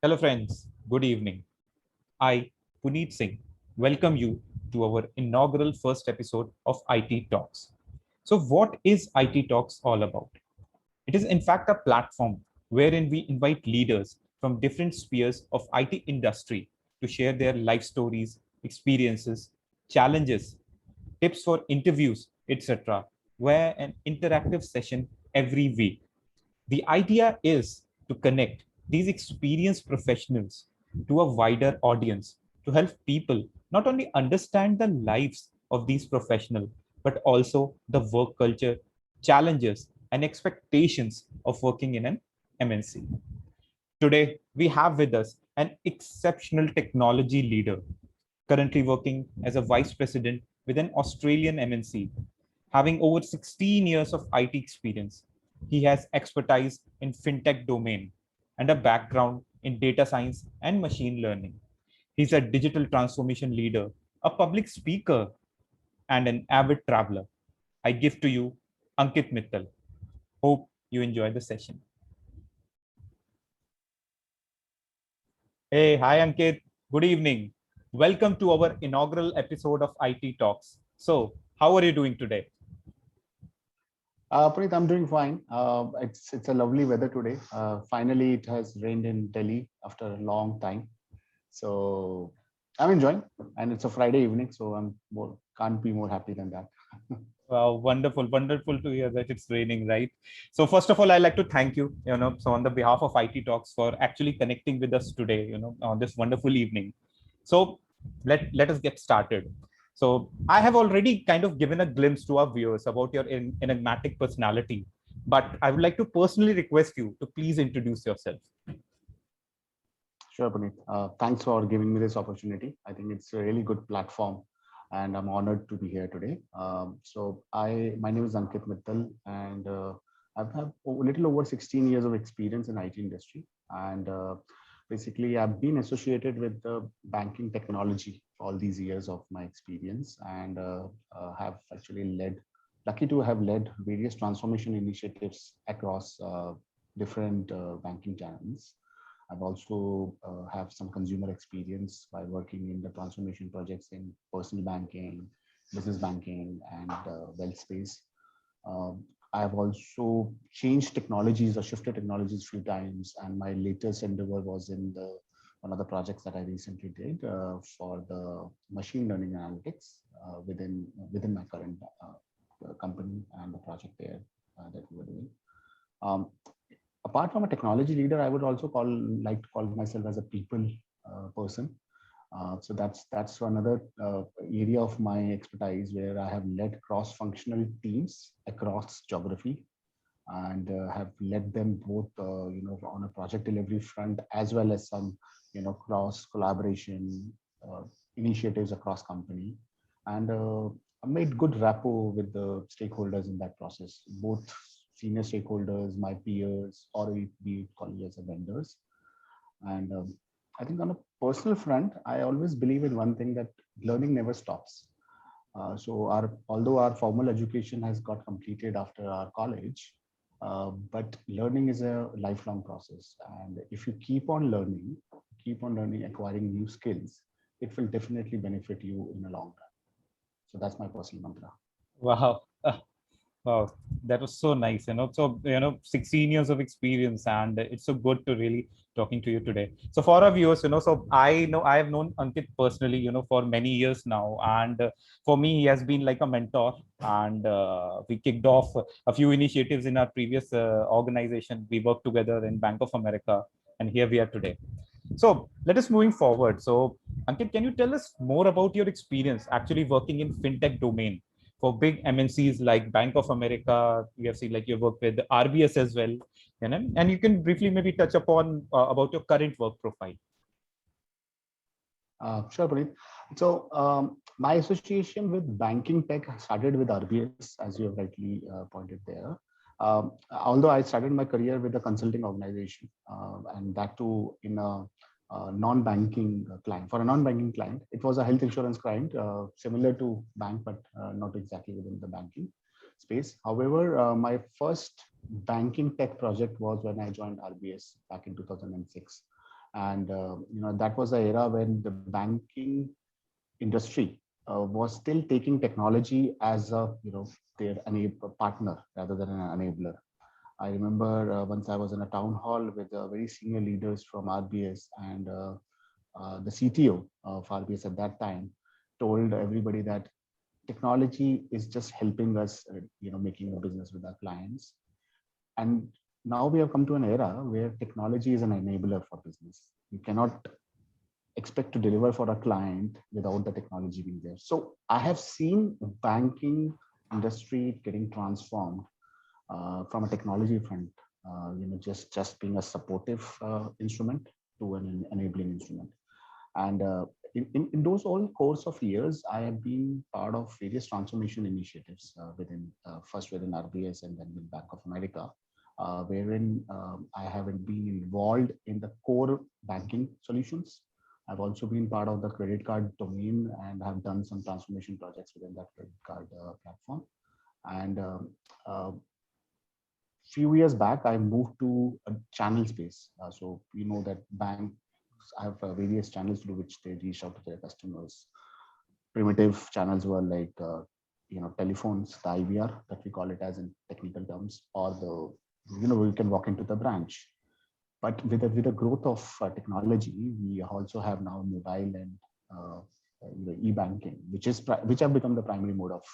Hello, friends. Good evening. I, Puneet Singh, welcome you to our inaugural first episode of IT Talks. So, what is IT Talks all about? It is, in fact, a platform wherein we invite leaders from different spheres of IT industry to share their life stories, experiences, challenges, tips for interviews, etc., where an interactive session every week. The idea is to connect these experienced professionals to a wider audience to help people not only understand the lives of these professionals, but also the work culture, challenges, and expectations of working in an MNC. Today, we have with us an exceptional technology leader currently working as a vice president with an Australian MNC, having over 16 years of IT experience. He has expertise in fintech domain and a background in data science and machine learning. He's a digital transformation leader, a public speaker, and an avid traveler. I give to you Ankit Mittal. Hope you enjoy the session. Hey, hi Ankit. Good evening. Welcome to our inaugural episode of IT Talks. So, how are you doing today? Puneet, I'm doing fine. It's a lovely weather today. Finally, it has rained in Delhi after a long time, so I'm enjoying. And it's a Friday evening, so I'm more can't be more happy than that. Wow, wonderful, wonderful to hear that it's raining, right? So first of all, I'd like to thank you, so on the behalf of IT Talks for actually connecting with us today, on this wonderful evening. So let us get started. So I have already kind of given a glimpse to our viewers about your enigmatic personality, but I would like to personally request you to please introduce yourself. Sure, Puneet. Thanks for giving me this opportunity. I think it's a really good platform, and I'm honored to be here today. My name is Ankit Mittal, and I've had a little over 16 years of experience in IT industry, and basically I've been associated with the banking technology for all these years of my experience, and have actually lucky to have led various transformation initiatives across different banking channels. I've also have some consumer experience by working in the transformation projects in personal banking, business banking, and wealth space. Um, I've also changed technologies or shifted technologies a few times, and my latest endeavor was in the one of the projects that I recently did for the machine learning analytics within my current company and the project there that we were doing. Um, Apart from a technology leader, I would also like to call myself as a people person. So that's another area of my expertise where I have led cross-functional teams across geography and have led them both, on a project delivery front as well as some, cross collaboration initiatives across company, and I made good rapport with the stakeholders in that process, both senior stakeholders, my peers, or be it colleagues or vendors. And I think on a personal front, I always believe in one thing, that learning never stops. Although our formal education has got completed after our college, but learning is a lifelong process. And if you keep on learning, acquiring new skills, it will definitely benefit you in the long run. So that's my personal mantra. Wow. Wow, that was so nice. 16 years of experience, and it's so good to really talking to you today. So for our viewers, so I know I have known Ankit personally, for many years now, and for me, he has been like a mentor. And we kicked off a few initiatives in our previous organization. We worked together in Bank of America, and here we are today. So let us moving forward. So Ankit, can you tell us more about your experience actually working in fintech domain for big MNCs like Bank of America? We have seen like you work with RBS as well, and you can briefly maybe touch upon about your current work profile. Sure, Puneet. My association with banking tech started with RBS, as you have rightly pointed there. Although I started my career with a consulting organization, and that too in a non-banking client. For a non-banking client, it was a health insurance client, similar to bank, but not exactly within the banking space. However, my first banking tech project was when I joined RBS back in 2006. And that was the era when the banking industry was still taking technology as a their partner rather than an enabler. I remember once I was in a town hall with very senior leaders from RBS, and the CTO of RBS at that time told everybody that technology is just helping us, making a business with our clients. And now we have come to an era where technology is an enabler for business. You cannot expect to deliver for a client without the technology being there. So I have seen banking industry getting transformed from a technology front, just being a supportive instrument to an enabling instrument. And in those all course of years, I have been part of various transformation initiatives first within RBS and then with Bank of America, wherein I have been involved in the core banking solutions. I've also been part of the credit card domain and have done some transformation projects within that credit card platform. And few years back, I moved to a channel space. So you know that banks have various channels through which they reach out to their customers. Primitive channels were like telephones, the IVR that we call it as in technical terms, or we can walk into the branch. But with the growth of technology, we also have now mobile and e-banking, which have become the primary mode of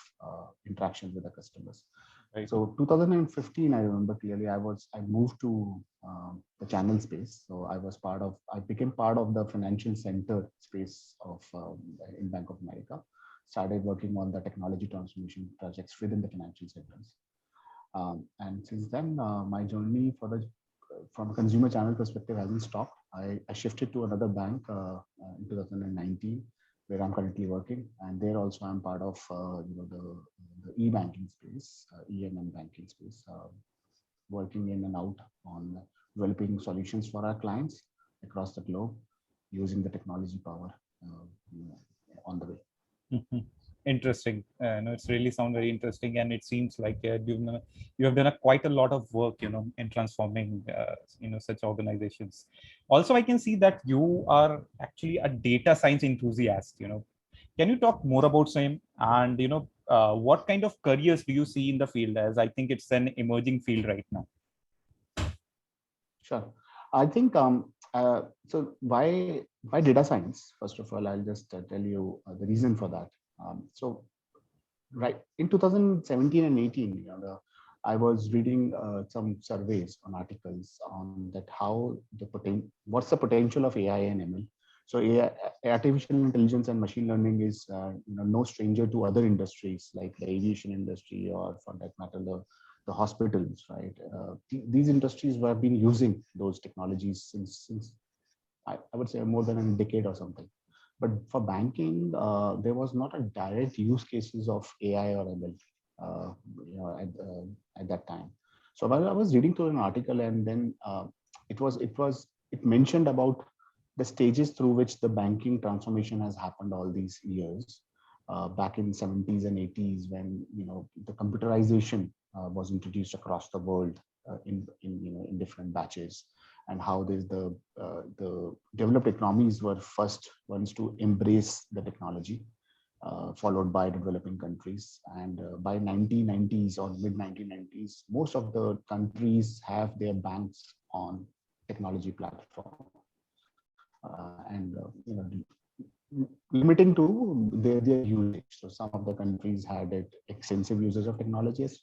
interaction with the customers. Right. So 2015, I remember clearly, I moved to the channel space. So I became part of the financial center space of in Bank of America. Started working on the technology transformation projects within the financial sectors. And since then, my journey from a consumer channel perspective hasn't stopped. I shifted to another bank in 2019, where I'm currently working, and there also I'm part of the e-banking space, EMM banking space, working in and out on developing solutions for our clients across the globe using the technology power on the way. Interesting. No, it's really sound very interesting, and it seems like you have done quite a lot of work, in transforming, such organizations. Also, I can see that you are actually a data science enthusiast. Can you talk more about same, and what kind of careers do you see in the field, as I think it's an emerging field right now? Sure. I think so. Why data science? First of all, I'll just tell you the reason for that. So, right in 2017 and 18, I was reading some surveys on articles on that what's the potential of AI and ML. So, artificial intelligence and machine learning is no stranger to other industries like the aviation industry, or for that matter, the hospitals, right? These industries have been using those technologies since I would say more than a decade or something. But for banking, there was not a direct use cases of AI or ML, at that time. So while I was reading through an article, and then it mentioned about the stages through which the banking transformation has happened all these years, back in 70s and 80s, when the computerization was introduced across the world in different batches, and how the developed economies were first ones to embrace the technology, followed by developing countries. And by 1990s or mid 1990s, most of the countries have their banks on technology platform, and limiting to their usage. So some of the countries had extensive usage of technology as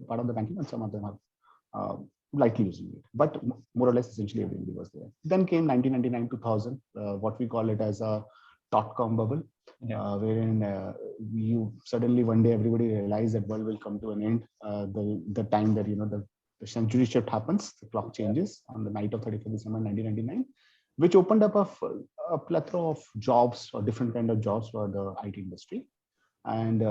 part of the banking, and some of them are lightly using it, but more or less essentially everybody was there. Then came 1999, 2000, what we call it as a dot-com bubble, wherein you suddenly one day everybody realized that world will come to an end. The time that the century shift happens, the clock changes on the night of 31st December 1999, which opened up a plethora of jobs, or different kind of jobs for the IT industry. And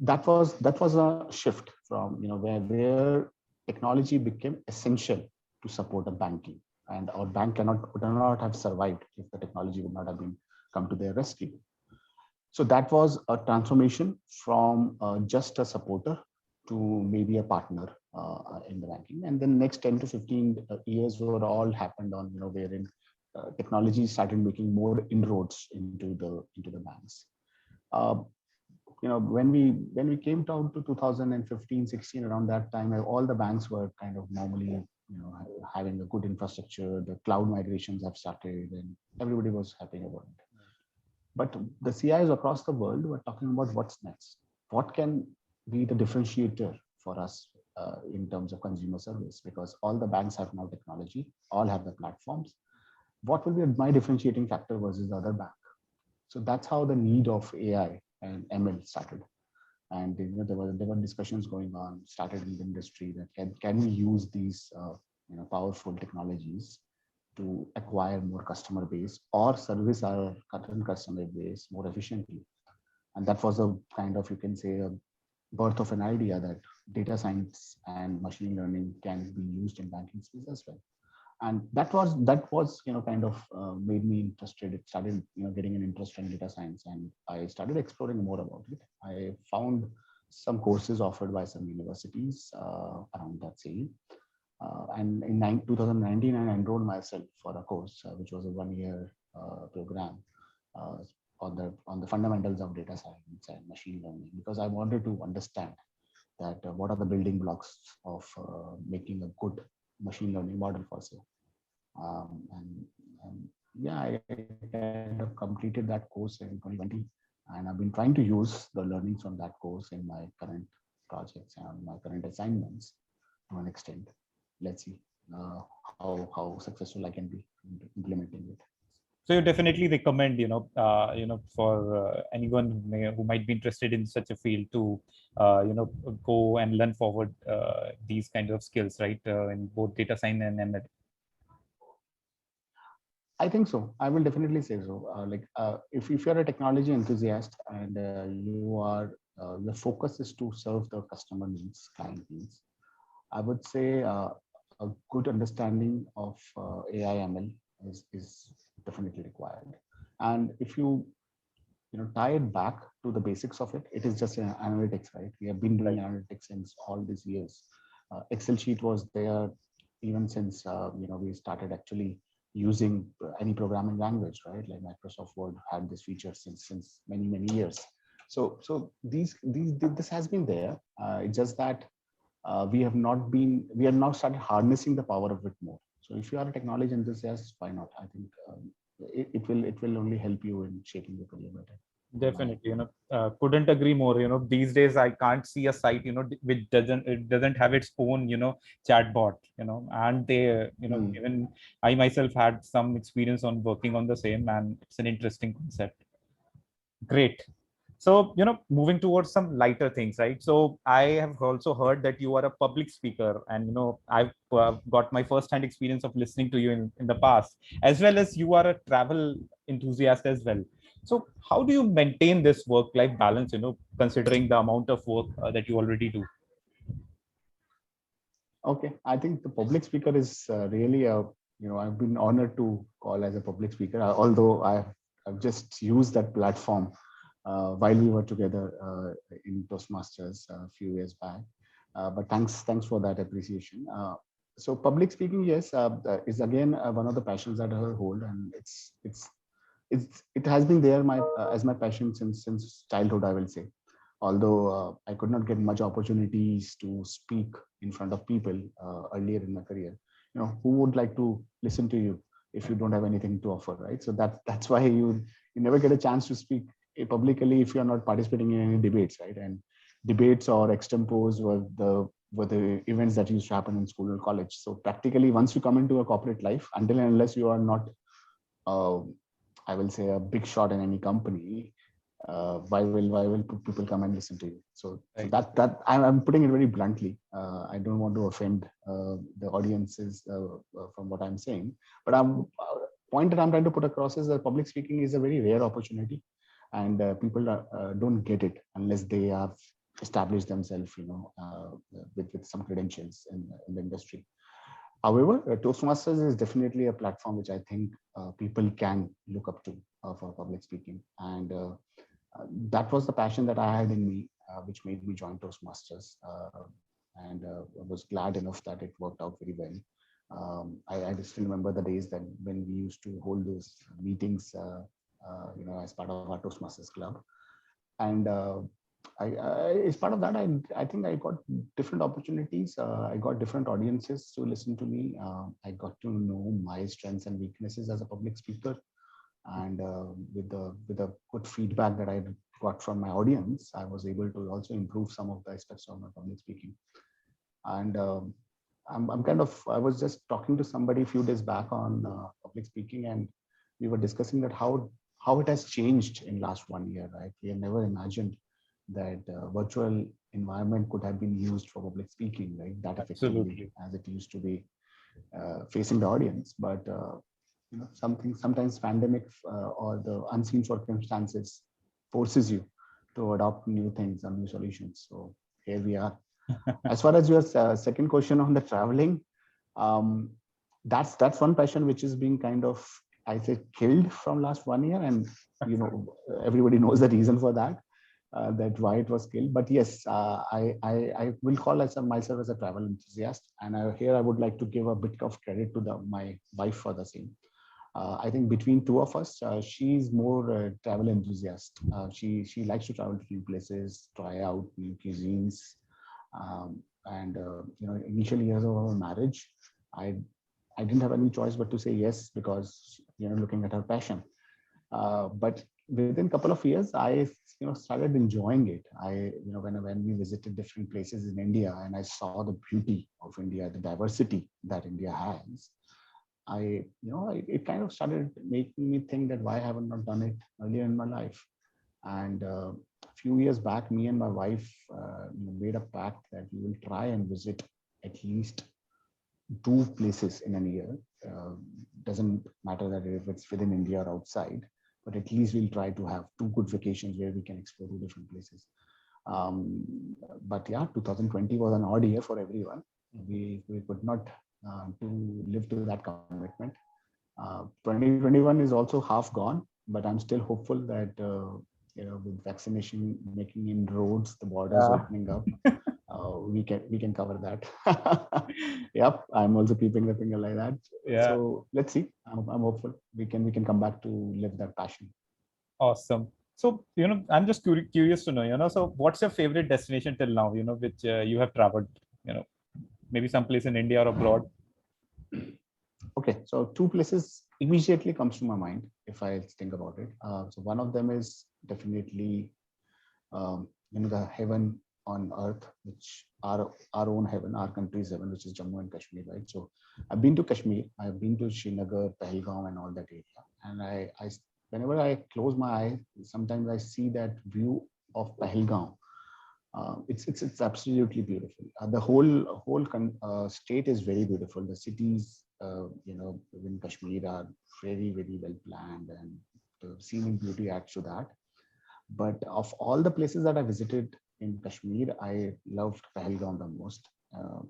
that was a shift from where technology became essential to support a banking, and our bank would not have survived if the technology would not have come to their rescue. So that was a transformation from just a supporter to maybe a partner in the banking. And then next 10 to 15 years were all happened on wherein technology started making more inroads into the banks. Uh, when we came down to 2015, 16, around that time, all the banks were kind of normally, having a good infrastructure. The cloud migrations have started, and everybody was happy about it. But the CIs across the world were talking about what's next. What can be the differentiator for us in terms of consumer service? Because all the banks have now technology, all have the platforms. What will be my differentiating factor versus the other bank? So that's how the need of AI and ML started. And there were discussions going on, started in the industry, that can we use these powerful technologies to acquire more customer base or service our current customer base more efficiently. And that was a kind of, you can say, a birth of an idea that data science and machine learning can be used in banking space as well. And that was kind of made me interested. It started getting an interest in data science, and I started exploring more about it. I found some courses offered by some universities around that same. And in 2019, I enrolled myself for a course, which was a 1 year program uh, on the fundamentals of data science and machine learning, because I wanted to understand that what are the building blocks of making a good machine learning model for say. And yeah, I kind of completed that course in 2020, and I've been trying to use the learnings from that course in my current projects and my current assignments to an extent. Let's see how successful I can be in implementing it. So you definitely recommend, for anyone who might be interested in such a field to, go and learn forward these kinds of skills, right? In both data science and ML. I think so. I will definitely say so. If you're a technology enthusiast and your focus is to serve the customer needs, client needs, I would say a good understanding of AI ML is definitely required. And if tie it back to the basics of it, it is just analytics, right? We have been doing analytics since all these years. Excel sheet was there even since we started actually using any programming language, right? Like Microsoft Word had this feature since many years. So this has been there. It's just that we have now started harnessing the power of it more. So if you are a technology enthusiast, why not? I think it will only help you in shaping your career better. Definitely, couldn't agree more. These days I can't see a site, which doesn't have its own, chatbot, and they, even I myself had some experience on working on the same, and it's an interesting concept. Great. So, moving towards some lighter things, right? So I have also heard that you are a public speaker, and, I've got my first-hand experience of listening to you in the past, as well as you are a travel enthusiast as well. So how do you maintain this work-life balance, considering the amount of work that you already do? Okay, I think the public speaker is really I've been honored to call as a public speaker, although I've just used that platform while we were together in Toastmasters a few years back. But thanks for that appreciation. So public speaking, yes, is again one of the passions that I hold, and it has been there as my passion since childhood, I will say. Although I could not get much opportunities to speak in front of people earlier in my career. Who would like to listen to you if you don't have anything to offer, right? So that's why you never get a chance to speak publicly if you're not participating in any debates, right? And debates or extempos were the events that used to happen in school or college. So practically, once you come into a corporate life, until and unless you are not uh, I will say a big shot in any company, why will people come and listen to you? So that I'm putting it very bluntly. I don't want to offend the audiences from what I'm saying, but point that I'm trying to put across is that public speaking is a very rare opportunity, and people don't get it unless they have established themselves, with some credentials in the industry. However, Toastmasters is definitely a platform which I think people can look up to for public speaking. And that was the passion that I had in me, which made me join Toastmasters. And I was glad enough that it worked out very well. I still remember the days that when we used to hold those meetings, as part of our Toastmasters Club. And as part of that, I think I got different opportunities. I got different audiences to listen to me. I got to know my strengths and weaknesses as a public speaker. And with the good feedback that I got from my audience, I was able to also improve some of the aspects of my public speaking. And I'm kind of, I was just talking to somebody a few days back on public speaking, and we were discussing that how it has changed in last 1 year, right? We have never imagined that virtual environment could have been used for public speaking, right? That effectively Absolutely. as it used to be facing the audience. But sometimes pandemic or the unseen circumstances forces you to adopt new things and new solutions. So here we are. As far as your second question on the traveling, um, that's one passion which is being kind of, I say, killed from last 1 year, and everybody knows the reason for that. That why it was killed. But yes, I will call myself as a travel enthusiast, and here I would like to give a bit of credit to my wife for the same. I think between two of us, she's more travel enthusiast. She likes to travel to new places, try out new cuisines, and initial years of our marriage, I I didn't have any choice but to say yes, because looking at her passion. But within a couple of years, I started enjoying it. When we visited different places in India, and I saw the beauty of India, the diversity that India has, it kind of started making me think that why haven't I done it earlier in my life. And a few years back, me and my wife made a pact that we will try and visit at least two places in a year. Doesn't matter that if it's within India or outside, but at least we'll try to have two good vacations where we can explore two different places. But yeah, 2020 was an odd year for everyone. We could not to live to that commitment. 2021 is also half gone, but I'm still hopeful that with vaccination making inroads, the borders opening up, we can cover that. Yep, I'm also keeping the finger like that. Yeah. So let's see. I'm hopeful we can come back to live that passion. Awesome. So, I'm just curious to know, so what's your favorite destination till now, which you have traveled, maybe someplace in India or abroad? Okay, so two places immediately comes to my mind if I think about it. So one of them is definitely, the heaven on earth, which our own heaven, our country's heaven, which is Jammu and Kashmir, right? So I've been to Kashmir, I've been to Srinagar, Pahalgam, and all that area. And I whenever I close my eyes, sometimes I see that view of Pahalgam. It's absolutely beautiful. The whole state is very beautiful. The cities, in Kashmir are very well planned, and the scenic beauty adds to that. But of all the places that I visited in Kashmir, I loved Pahalgam the most,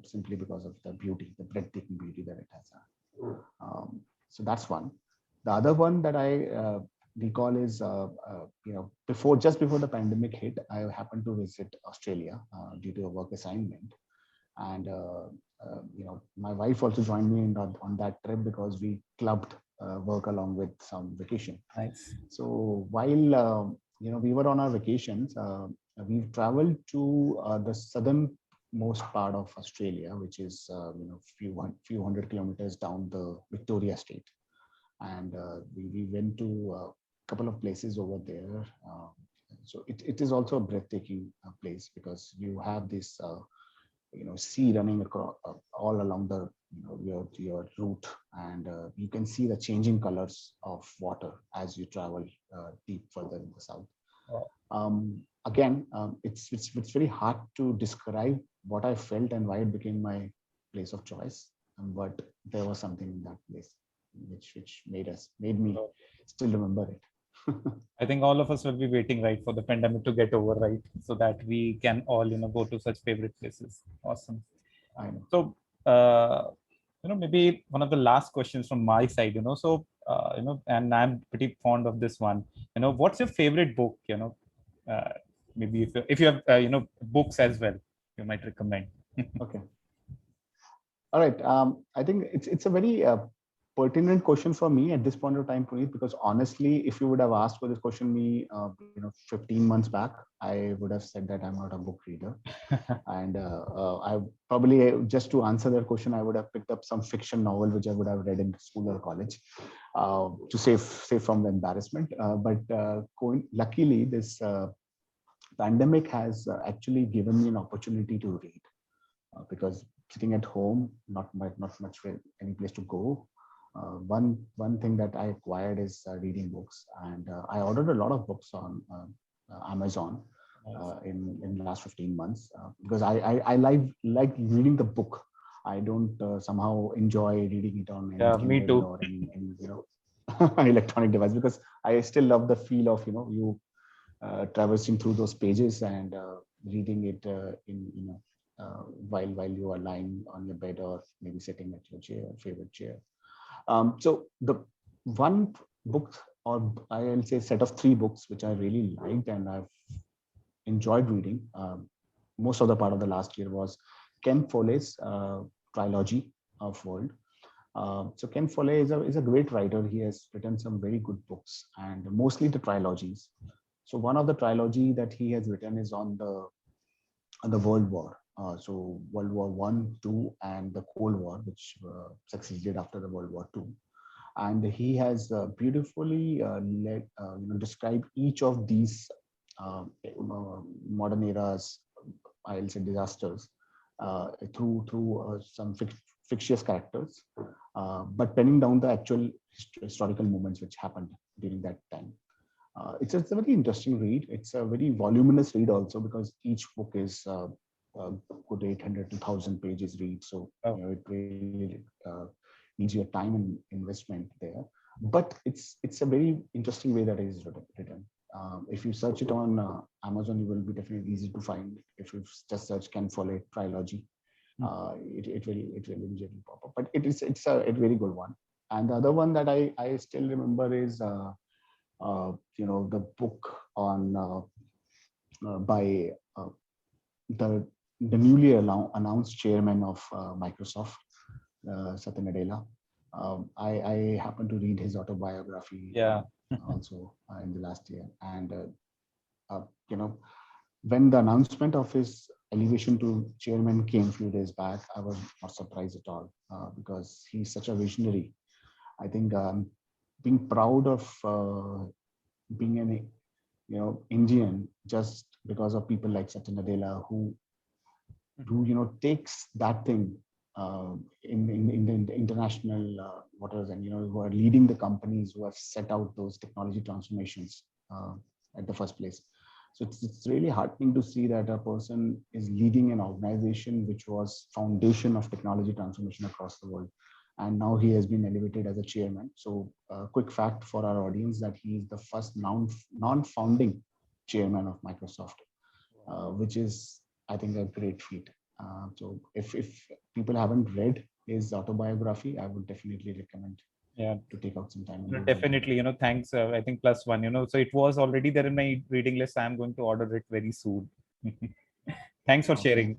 simply because of the beauty, the breathtaking beauty that it has. So that's one. The other one that I recall is, just before the pandemic hit, I happened to visit Australia due to a work assignment. And, my wife also joined me on that trip because we clubbed work along with some vacation. Nice. So while, we were on our vacations, we've traveled to the southernmost part of Australia, which is, few hundred kilometers down the Victoria State. And we went to a couple of places over there. So it is also a breathtaking place, because you have this sea running across all along the your route, and you can see the changing colors of water as you travel deep further in the south. Again, it's very hard to describe what I felt and why it became my place of choice, but there was something in that place which made me still remember it. I think all of us will be waiting, right, for the pandemic to get over, right, so that we can all, go to such favorite places. Awesome. I know. So, maybe one of the last questions from my side, so, and I'm pretty fond of this one. What's your favorite book? Maybe if you have, books as well, you might recommend. Okay. All right. I think it's a very pertinent question for me at this point of time, Puneet, because honestly, if you would have asked for this question me, 15 months back, I would have said that I'm not a book reader. And I probably, just to answer that question, I would have picked up some fiction novel which I would have read in school or college to save from the embarrassment. Luckily, this pandemic has actually given me an opportunity to read because sitting at home, not much any place to go. One thing that I acquired is reading books, and I ordered a lot of books on Amazon in the last 15 months because I like reading the book. I don't somehow enjoy reading it on any Yeah, me Kindle too. or any electronic device because I still love the feel of you traversing through those pages and reading it in while you are lying on your bed or maybe sitting at your favorite chair. So the one book, or I'll say set of three books, which I really liked and I've enjoyed reading most of the part of the last year was Ken Folle's trilogy of World. So Ken Follett is a great writer. He has written some very good books and mostly the trilogies. So one of the trilogy that he has written is on the World War. So World War One, Two, and the Cold War, which succeeded after the World War Two. And he has beautifully described each of these modern eras, I'll say disasters, through some fictitious characters, but penning down the actual historical moments which happened during that time. It's a very interesting read. It's a very voluminous read also because each book is a good 800 to 1,000 pages read. So it really needs your time and investment there. But it's a very interesting way that it is written. If you search it on Amazon, you will be definitely easy to find. If you just search Ken Follett trilogy, it will immediately pop up. But it's a very good one. And the other one that I still remember is the book on by the newly announced chairman of Microsoft, Satya Nadella. I happened to read his autobiography also in the last year, and when the announcement of his elevation to chairman came a few days back, I was not surprised at all because he's such a visionary. I think being proud of being an Indian just because of people like Satya Nadella who takes that thing in the international waters and who are leading the companies who have set out those technology transformations at the first place. So it's really heartening to see that a person is leading an organization which was foundation of technology transformation across the world, and now he has been elevated as a chairman. So quick fact for our audience that he is the first non-founding chairman of Microsoft, which is, I think, a great feat. So if people haven't read his autobiography, I would definitely recommend to take out some time. Definitely, thanks. I think +1, so it was already there in my reading list. I'm going to order it very soon. Thanks for sharing.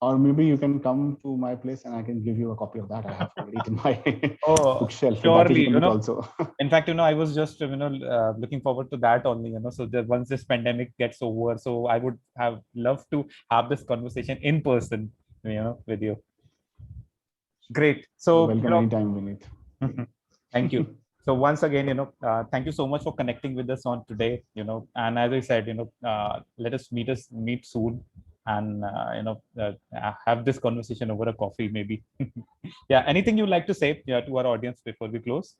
Or maybe you can come to my place and I can give you a copy of that. I have already in my bookshelf. Surely, also. In fact, I was just, looking forward to that only, so that once this pandemic gets over, so I would have loved to have this conversation in person, with you. Great. So, welcome anytime, Vineet. Thank you. So once again, thank you so much for connecting with us on today, and as I said, let us meet soon and, have this conversation over a coffee, maybe. Yeah. Anything you'd like to say to our audience before we close?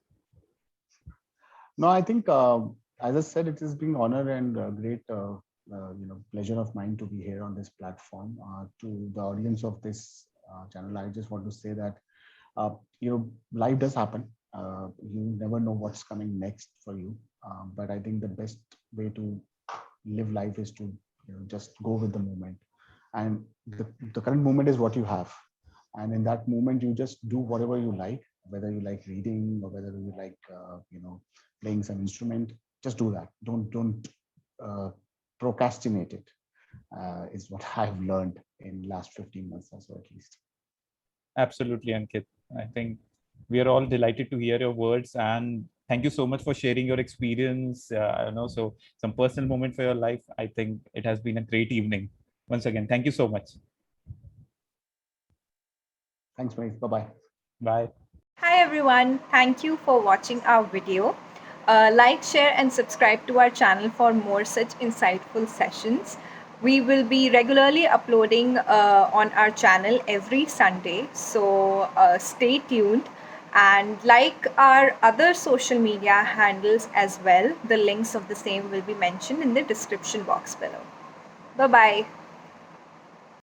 No, I think, as I said, it has been honor and great, pleasure of mine to be here on this platform. To the audience of this channel, I just want to say that, life does happen. You never know what's coming next for you. But I think the best way to live life is to just go with the moment. And the current moment is what you have. And in that moment, you just do whatever you like, whether you like reading or whether you like, playing some instrument. Just do that. Don't procrastinate it. is what I've learned in last 15 months or so at least. Absolutely, Ankit. I think we are all delighted to hear your words, and thank you so much for sharing your experience. I know so some personal moment for your life. I think it has been a great evening. Once again, thank you so much. Thanks, Mahesh. Bye-bye. Bye. Hi everyone, thank you for watching our video. Like, share, and subscribe to our channel for more such insightful sessions. We will be regularly uploading on our channel every Sunday, so stay tuned and like our other social media handles as well. The links of the same will be mentioned in the description box below. Bye bye.